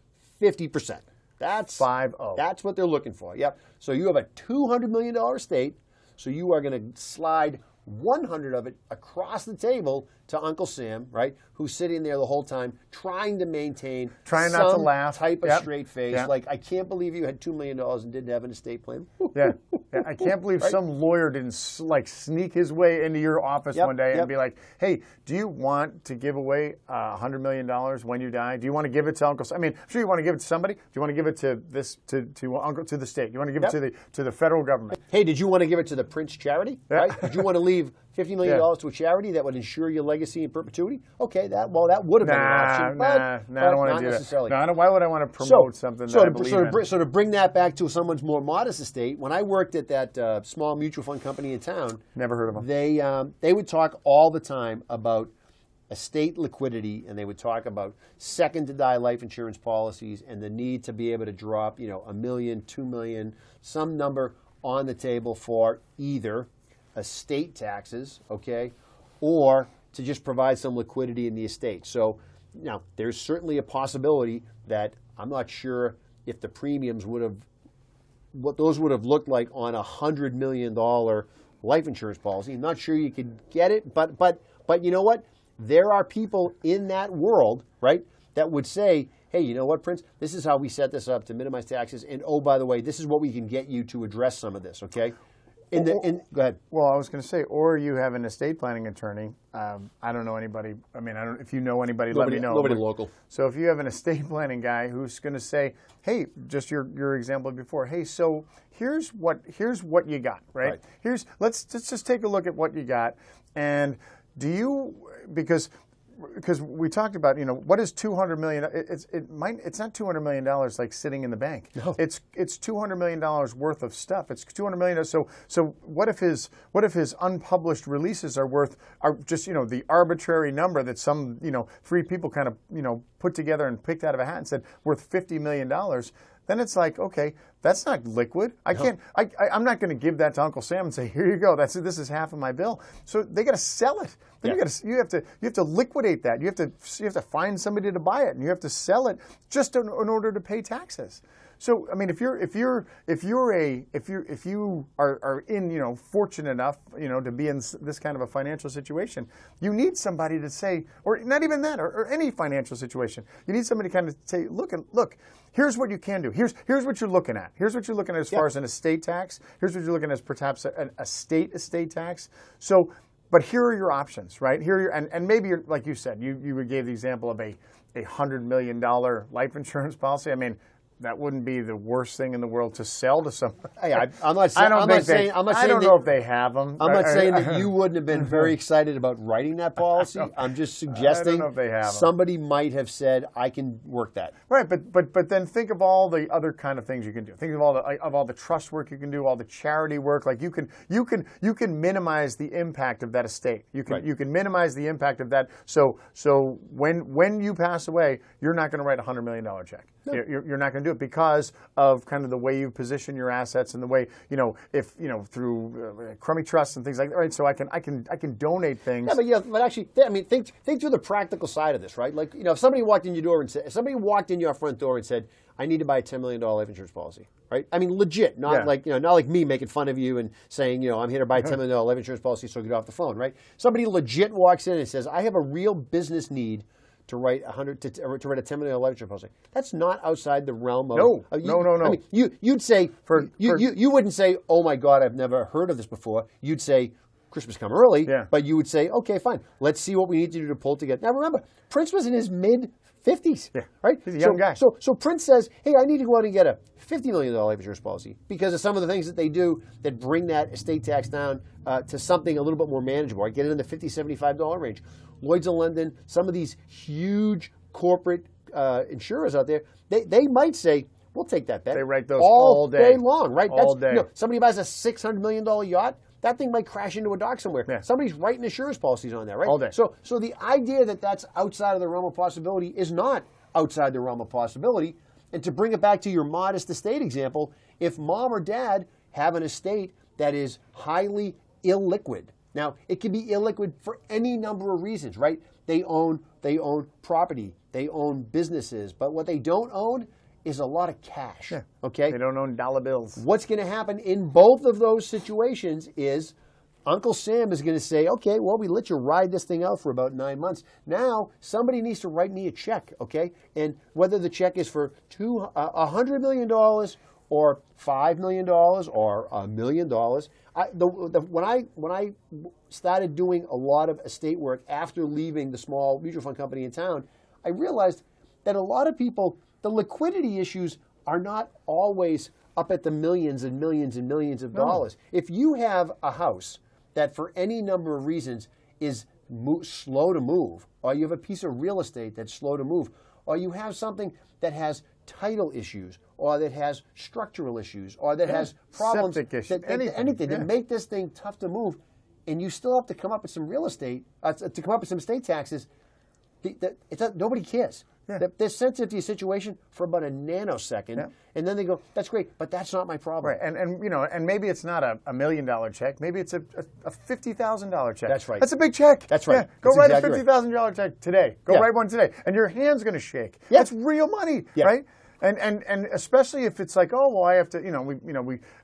50%. That's 50. That's what they're looking for. Yep. So you have a $200 million estate. So you are going to slide 100 of it across the table to Uncle Sam, right? Who's sitting there the whole time trying to maintain not to laugh. Type of Yep. straight face. Yep. Like, I can't believe you had $2 million and didn't have an estate plan. Yeah. I can't believe Right? some lawyer didn't sneak his way into your office Yep, one day yep. and be like, "Hey, do you want to give away $100 million when you die? Do you want to give it to Uncle Sam? I mean, I'm sure you want to give it to somebody. Do you want to give it to the state? Do you want to give Yep. it to the federal government? Hey, did you want to give it to the Prince charity? Yeah. Right? Did you want to leave $50 million to a charity that would ensure your legacy in perpetuity? Okay, that would have been an option. But I don't want to not do necessarily. that. No, why would I want to promote something that I believe in? So to bring that back to someone's more modest estate, when I worked at that small mutual fund company in town, Never heard of them. they would talk all the time about estate liquidity, and they would talk about second to die life insurance policies and the need to be able to drop, $1 million, $2 million, some number on the table for either estate taxes, okay, or to just provide some liquidity in the estate. So now there's certainly a possibility that I'm not sure if the premiums what those would have looked like on a $100 million life insurance policy. I'm not sure you could get it, but you know what? There are people in that world, right, that would say, hey, you know what, Prince? This is how we set this up to minimize taxes, and oh, by the way, this is what we can get you to address some of this, okay? Go ahead. Well, I was going to say, or you have an estate planning attorney. I don't know anybody. I mean, if you know anybody, let me know. Nobody local. So if you have an estate planning guy who's going to say, hey, just your example before, hey, so here's what you got, right? Let's just take a look at what you got, and do you, because we talked about, what is $200 million? It's not $200 million like sitting in the bank. No. It's $200 million worth of stuff. It's $200 million. So what if his unpublished releases are just the arbitrary number that some 3 people kind of put together and picked out of a hat and said worth $50 million? Then it's like, okay, that's not liquid. I'm not going to give that to Uncle Sam and say, here you go. This is half of my bill. So they got to sell it. Then you have to liquidate that. You have to find somebody to buy it, and you have to sell it just in order to pay taxes. So I mean, if you are in fortunate enough to be in this kind of a financial situation, you need somebody to say, or not even that, or any financial situation, you need somebody to kind of say, look. Here's what you can do. Here's what you're looking at. Here's what you're looking at as far as an estate tax. Here's what you're looking at as perhaps a state estate tax. So, but here are your options, right? And maybe you're, like you said, you gave the example of a $100 million life insurance policy. I mean, that wouldn't be the worst thing in the world to sell to somebody. Hey, I'm not saying. I don't know if they have them. I'm not saying that you wouldn't have been very excited about writing that policy. I'm just suggesting I don't know if they have them. Somebody might have said, "I can work that." Right, but then think of all the other kind of things you can do. Think of all the trust work you can do, all the charity work. Like you can minimize the impact of that estate. You can minimize the impact of that. So when you pass away, you're not going to write a $100 million check. No. You're not going to do it because of kind of the way you position your assets and the way if through crummy trusts and things like that. Right, so I can donate things. But actually, I mean, think through the practical side of this, right? Like if somebody walked in your front door and said, I need to buy a $10 million life insurance policy, right? I mean, legit, not like me making fun of you and saying, I'm here to buy a $10 million life insurance policy, so get off the phone, right? Somebody legit walks in and says, I have a real business need to write to write a $10 million life insurance policy. That's not outside the realm of no. I mean, you'd say you wouldn't say, oh my God, I've never heard of this before. You'd say, Christmas come early, but you would say, okay, fine. Let's see what we need to do to pull together. Now remember, Prince was in his mid-50s, right? He's a young guy. So Prince says, hey, I need to go out and get a $50 million life insurance policy because of some of the things that they do that bring that estate tax down to something a little bit more manageable. I get it in the $50, $75 range. Lloyd's of London, some of these huge corporate insurers out there, they might say, we'll take that bet. They write those all day long, right? All day. Somebody buys a $600 million yacht, that thing might crash into a dock somewhere. Yeah. Somebody's writing insurance policies on that, right? All day. So the idea that that's outside of the realm of possibility is not outside the realm of possibility. And to bring it back to your modest estate example, if mom or dad have an estate that is highly illiquid, now it can be illiquid for any number of reasons, right? They own they own property, they own businesses, but what they don't own is a lot of cash. Yeah. Okay? They don't own dollar bills. What's going to happen in both of those situations is Uncle Sam is going to say, okay, well, we let you ride this thing out for about 9 months. Now, somebody needs to write me a check, okay? And whether the check is for $100 million or $5 million or $1 million, when I started doing a lot of estate work after leaving the small mutual fund company in town, I realized that a lot of people, the liquidity issues are not always up at the millions and millions and millions of dollars. If you have a house that for any number of reasons is slow to move, or you have a piece of real estate that's slow to move, or you have something that has title issues, or that has structural issues, or that has problems, septic issues, anything that make this thing tough to move, and you still have to come up with some real estate, to come up with some estate taxes, nobody cares. Yeah. They're sensitive to your situation for about a nanosecond, and then they go, "That's great, but that's not my problem." Right, and maybe it's not a $1 million check. Maybe it's a $50,000 check. That's right. That's a big check. That's right. Yeah. Go That's write exactly a $50,000 check today. Go write one today, and your hand's going to shake. Yeah. That's real money, Yeah. right? And especially if it's like, oh well, I have to,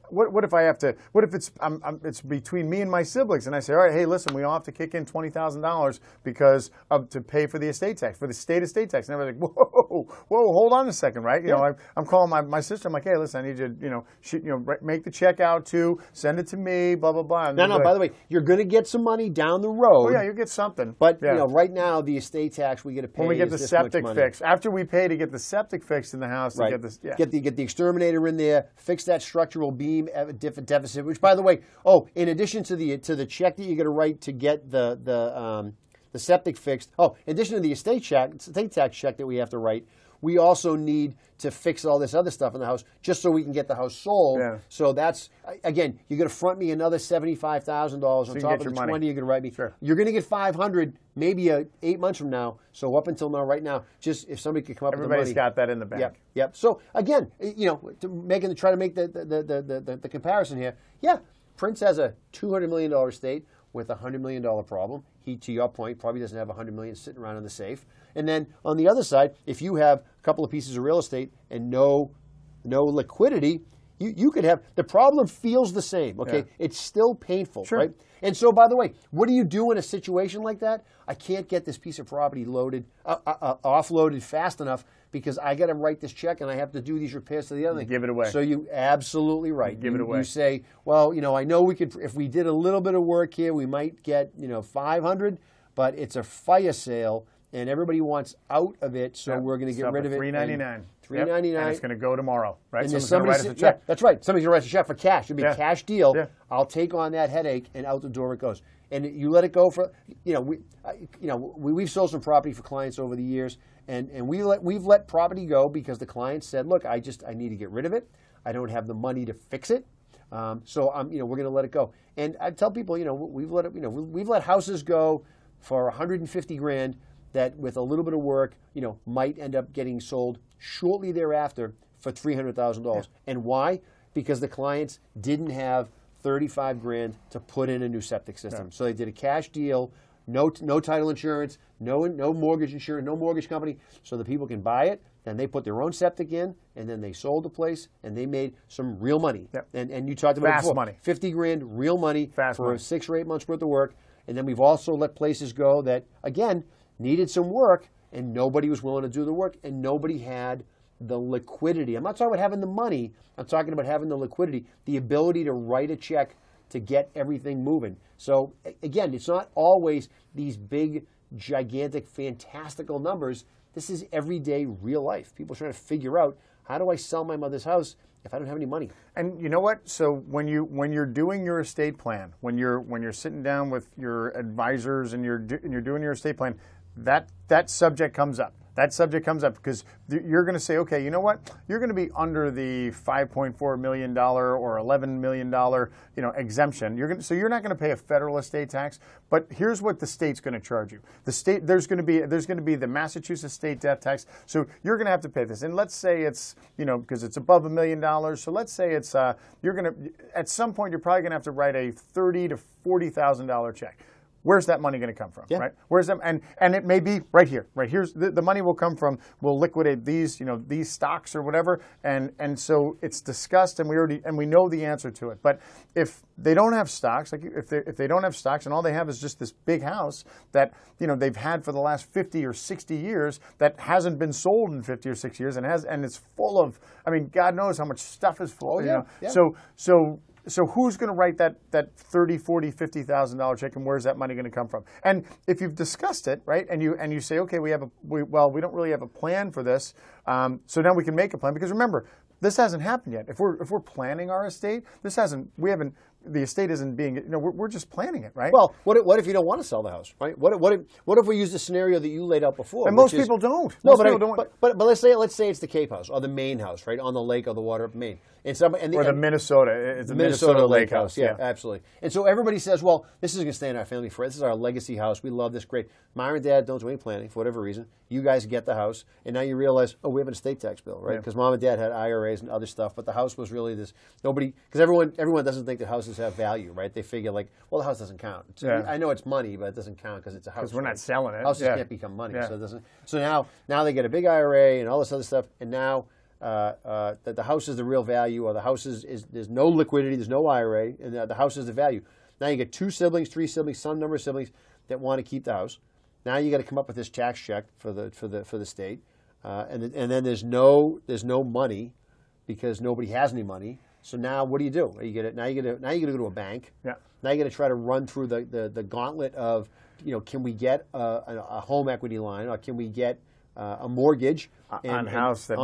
what if I have to? What if it's between me and my siblings, and I say, all right, hey, listen, we all have to kick in $20,000 because to pay for the estate tax, for the state estate tax, and everybody's like, whoa, hold on a second, right? You know, I'm calling my sister. I'm like, hey, listen, I need you to, make the check out to send it to me, blah blah blah. And No. By the way, you're going to get some money down the road. Oh yeah, you get something. But right now, the estate tax we get to pay when we get is the this much septic money. fixed, after we pay to get the septic fixed in the house, to Right. get this, Get the exterminator in there, fix that structural beam deficit. Which, by the way, in addition to the check that you're going to write to get the septic fixed. In addition to the estate tax check that we have to write, we also need to fix all this other stuff in the house just so we can get the house sold. Yeah. So that's, again, you're going to front me another $75,000 on top of the 20 you're going to write me. Sure. You're going to get 500 maybe 8 months from now. So up until now, right now, just if somebody could come up with the money. Everybody's got that in the bank. Yep. So again, try to make the comparison here. Yeah, Prince has a $200 million estate with a $100 million problem. He, to your point, probably doesn't have $100 million sitting around in the safe. And then on the other side, if you have a couple of pieces of real estate and no liquidity, you could have, the problem feels the same, okay? Yeah. It's still painful, Sure. right? And so, by the way, what do you do in a situation like that? I can't get this piece of property offloaded fast enough because I got to write this check and I have to do these repairs to the other thing. Give it away. So you absolutely right. Give it away. You say, well, I know we could, if we did a little bit of work here, we might get, 500, but it's a fire sale and everybody wants out of it, so we're going to get rid of it. $3.99. $3.99. And it's going to go tomorrow, right? And Someone's there's going to write us a check. Yeah, that's right. Somebody's going to write us a check for cash. It'll be a cash deal. Yeah. I'll take on that headache, and out the door it goes. And you let it go for, we've sold some property for clients over the years, and we've let property go because the client said, look, I need to get rid of it. I don't have the money to fix it. So we're going to let it go. And I tell people, we've let houses go for $150,000 that with a little bit of work, might end up getting sold shortly thereafter for $300,000. Yeah. And why? Because the clients didn't have $35,000 to put in a new septic system. Yeah. So they did a cash deal, no title insurance, no mortgage insurance, no mortgage company, so the people can buy it. Then they put their own septic in, and then they sold the place, and they made some real money. Yep. And you talked about fast it before. money, $50,000 real money fast for money. 6 or 8 months worth of work. And then we've also let places go that, again, needed some work, and nobody was willing to do the work, and nobody had the liquidity. I'm not talking about having the money. I'm talking about having the liquidity, the ability to write a check to get everything moving. So, again, it's not always these big, gigantic, fantastical numbers. This is everyday real life. People are trying to figure out, how do I sell my mother's house if I don't have any money? And you know what? So when you're doing your estate plan, when you're sitting down with your advisors and you're doing your estate plan, that subject comes up. That subject comes up because you're going to say, okay, you know what? You're going to be under the $5.4 million or $11 million, exemption. So you're not going to pay a federal estate tax. But here's what the state's going to charge you. The state there's going to be the Massachusetts state death tax. So you're going to have to pay this. And let's say it's because it's above $1 million. So let's say it's you're going to at some point you're probably going to have to write a $30,000 to $40,000 check. where's that money going to come from, Yeah. right? Where's that, and it may be right here, right? Here's the money will come from. We'll liquidate these, these stocks or whatever, and so it's discussed, and we know the answer to it. But if they don't have stocks, like if they don't have stocks, and all they have is just this big house that they've had for the last 50 or 60 years that hasn't been sold in 50 or 60 years, and it's full of, I mean, God knows how much stuff is full. Oh, yeah. Yeah. So who's going to write that $30,000, $40,000, $50,000 check, and where's that money going to come from? And if you've discussed it, right, and you say, okay, we don't really have a plan for this, so now we can make a plan, because remember, this hasn't happened yet. If we're planning our estate, the estate isn't being, we're just planning it, right? Well, what if you don't want to sell the house, right? What if we use the scenario that you laid out before? And most people don't. No, but let's say it's the Cape House or the Maine house, right, on the lake or the water of Maine. Or the Minnesota. It's a Minnesota lake house. Yeah, absolutely. And so everybody says, well, this is going to stay in our family forever. This is our legacy house. We love this. Great. Mom and Dad don't do any planning for whatever reason. You guys get the house, and now you realize, oh, we have an estate tax bill, right? Because Mom and Dad had IRAs and other stuff, but the house was really this. Because everyone doesn't think that houses have value, right? They figure like, well, the house doesn't count. I know it's money, but it doesn't count because it's a house. Because we're not selling it. Houses can't become money, so it doesn't. So now they get a big IRA and all this other stuff, and now that the house is the real value, or the house is there's no liquidity, there's no IRA, and the house is the value. Now you get 2 siblings, 3 siblings, some number of siblings that want to keep the house. Now you got to come up with this tax check for the state, and then there's no money because nobody has any money. So now what do? You got to go to a bank. Yeah. Now you got to try to run through the gauntlet of can we get a home equity line, or can we get a mortgage on a house that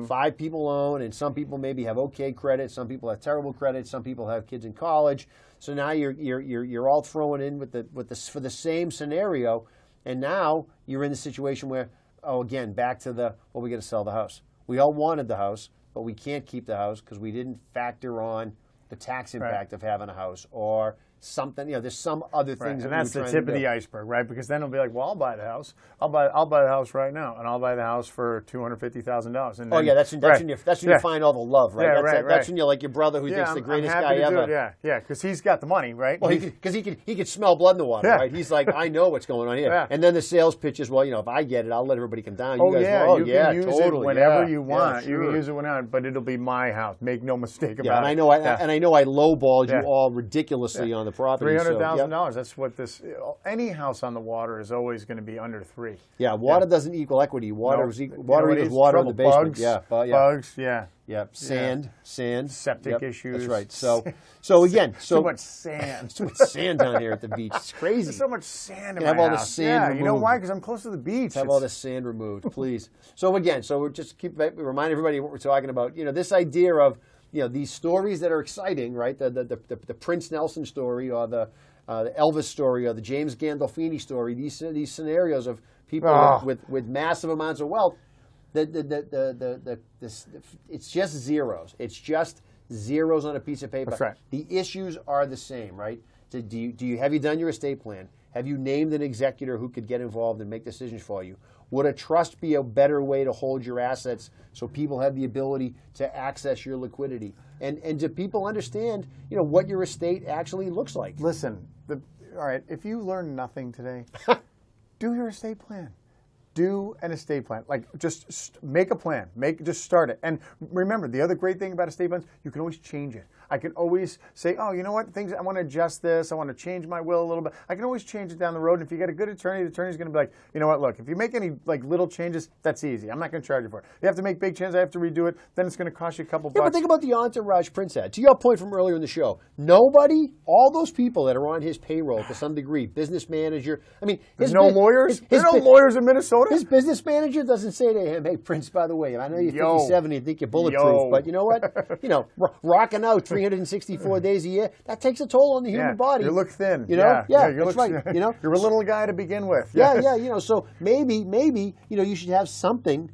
5 people own, and some people maybe have okay credit, some people have terrible credit, some people have kids in college. So now you're all throwing in for the same scenario, and now you're in the situation where, again, back to we got to sell the house. We all wanted the house, but we can't keep the house because we didn't factor on the tax impact of having a house, or something. There's some other things, and that's the tip of the iceberg, right? Because then it'll be like, well, I'll buy the house. I'll buy the house right now, and I'll buy the house for $250,000. That's when you find all the love, right? That's when you're like your brother who thinks the greatest guy ever. Yeah, because he's got the money, right? Well, because he could smell blood in the water, right? He's like, I know what's going on here. Yeah. And then the sales pitch is, well, if I get it, I'll let everybody come down. You can use it whenever you want. You can use it whenever, but it'll be my house. Make no mistake about it. And I know I lowballed you all ridiculously on the property. $300,000. That's what any house on the water is always going to be under 3. Yeah, water doesn't equal equity. Water equals water in the basement. Bugs. Yeah, sand, septic issues. That's right. So again, too much sand. Too much sand down here at the beach. It's crazy. There's so much sand in my house. Have all the sand removed. You know why? Because I'm close to the beach. Have all the sand removed, please. So again, we're just remind everybody what we're talking about. This idea of these stories that are exciting, right? The Prince Nelson story, or the Elvis story, or the James Gandolfini story. These scenarios of people with massive amounts of wealth. It's just zeros. It's just zeros on a piece of paper. That's right. The issues are the same, right? So have you done your estate plan? Have you named an executor who could get involved and make decisions for you? Would a trust be a better way to hold your assets so people have the ability to access your liquidity? And do people understand, what your estate actually looks like? Listen, all right, if you learn nothing today, do your estate plan. Do an estate plan. Like, just make a plan. Just start it. And remember, the other great thing about estate plans, you can always change it. I can always say, oh, you know what, I want to adjust this. I want to change my will a little bit. I can always change it down the road. And if you get a good attorney, the attorney's going to be like, you know what, look, if you make any little changes, that's easy. I'm not going to charge you for it. You have to make big changes. I have to redo it. Then it's going to cost you a couple bucks. But think about the entourage Prince had. To your point from earlier in the show, all those people that are on his payroll to some degree, business manager. I mean, there's no lawyers. There's no lawyers in Minnesota. His business manager doesn't say to him, "Hey, Prince, by the way, I know you're 57 and you think you're bulletproof, but you know what? Rocking out 364 days a year, that takes a toll on the human body. You look thin. You that's right. You're a little guy to begin with. So maybe you should have something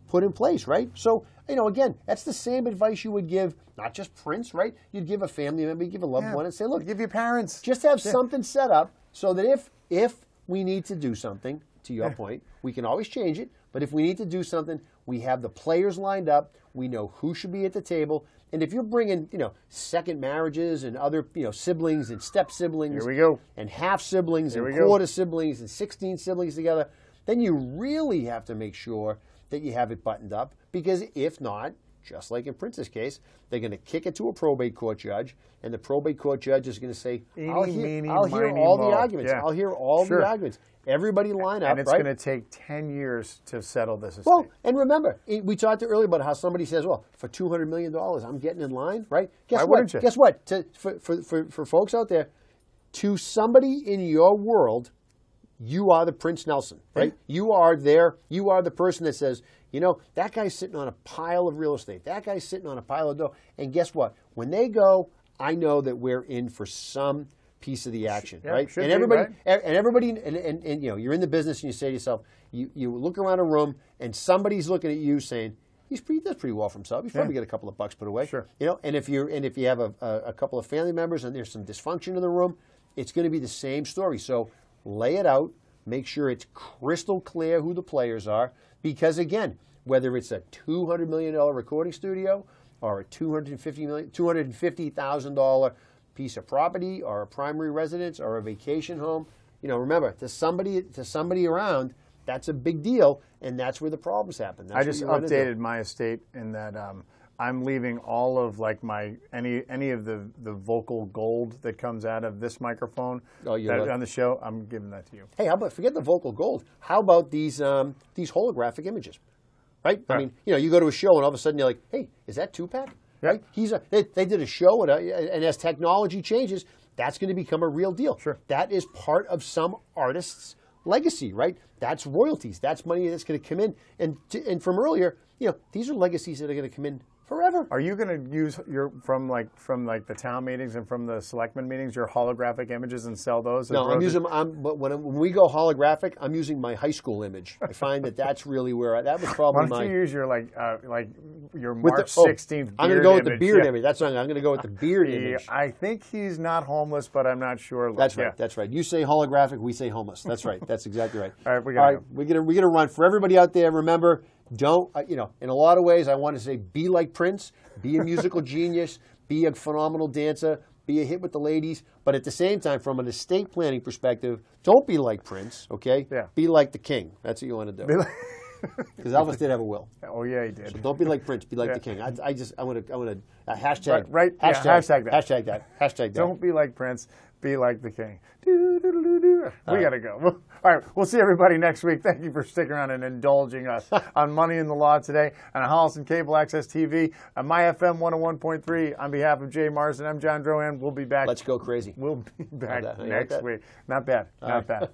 put in place, right? So again, that's the same advice you would give not just Prince, right? You'd give a family member, you'd give a loved one, and say, look, give your parents. Just have something set up so that if we need to do something, to your point. We can always change it, but if we need to do something, we have the players lined up. We know who should be at the table. And if you're bringing, second marriages and other, siblings and step siblings, here we go, and half siblings here and quarter siblings and 16 siblings together, then you really have to make sure that you have it buttoned up, because if not, just like in Prince's case, they're going to kick it to a probate court judge, and the probate court judge is going to say, I'll hear all the arguments. Yeah. I'll hear all the arguments. Everybody line up, and it's going to take 10 years to settle this estate. Well, and remember, we talked earlier about how somebody says, well, for $200 million, I'm getting in line, right? Why wouldn't you? Guess what? For folks out there, to somebody in your world, you are the Prince Nelson, right? You are the person that says, that guy's sitting on a pile of real estate. That guy's sitting on a pile of dough. And guess what? When they go, I know that we're in for some piece of the action, right? And everybody, you're in the business, and you say to yourself, you look around a room, and somebody's looking at you saying, he does pretty well for himself. He's probably got a couple of bucks put away. Sure. And if you have a couple of family members and there's some dysfunction in the room, it's going to be the same story. So lay it out. Make sure it's crystal clear who the players are, because again, whether it's a $200 million recording studio or a $250,000 piece of property or a primary residence or a vacation home, remember, to somebody around, that's a big deal, and that's where the problems happen. I just updated my estate in that I'm leaving all of any of the vocal gold that comes out of this microphone on the show. I'm giving that to you. Hey, how about, forget the vocal gold? How about these holographic images? Right? I mean, you go to a show and all of a sudden you're like, hey, is that Tupac? Right? They did a show, and as technology changes, that's going to become a real deal. Sure. That is part of some artist's legacy, right? That's royalties. That's money that's going to come in. And from earlier, these are legacies that are going to come in forever. Are you going to use from the town meetings and from the selectmen meetings, your holographic images, and sell those? No, but when we go holographic, I'm using my high school image. I find that's really where that was probably. Why don't you use your your March 16th beard I'm going to go with image. the beard image. That's what I'm going to go with the beard image. I think he's not homeless, but I'm not sure. That's right. That's right. You say holographic, we say homeless. That's right. That's exactly right. All right, we got to go. We're gonna run. For everybody out there, remember, don't, in a lot of ways, I want to say, be like Prince, be a musical genius, be a phenomenal dancer, be a hit with the ladies, but at the same time, from an estate planning perspective, don't be like Prince, okay? Yeah. Be like the king. That's what you want to do. Because Elvis did have a will. Oh yeah, he did. So don't be like Prince. Be like the king. I want to hashtag. Right. Hashtag that. Hashtag that. Hashtag that. Don't be like Prince. Be like the king. We got to go. All right. We'll see everybody next week. Thank you for sticking around and indulging us on Money in the Law today on Holliston Cable Access TV on MyFM 101.3. On behalf of Jay Marsden, I'm John Drohan. We'll be back. Let's go crazy. We'll be back next week. Not bad. Not bad.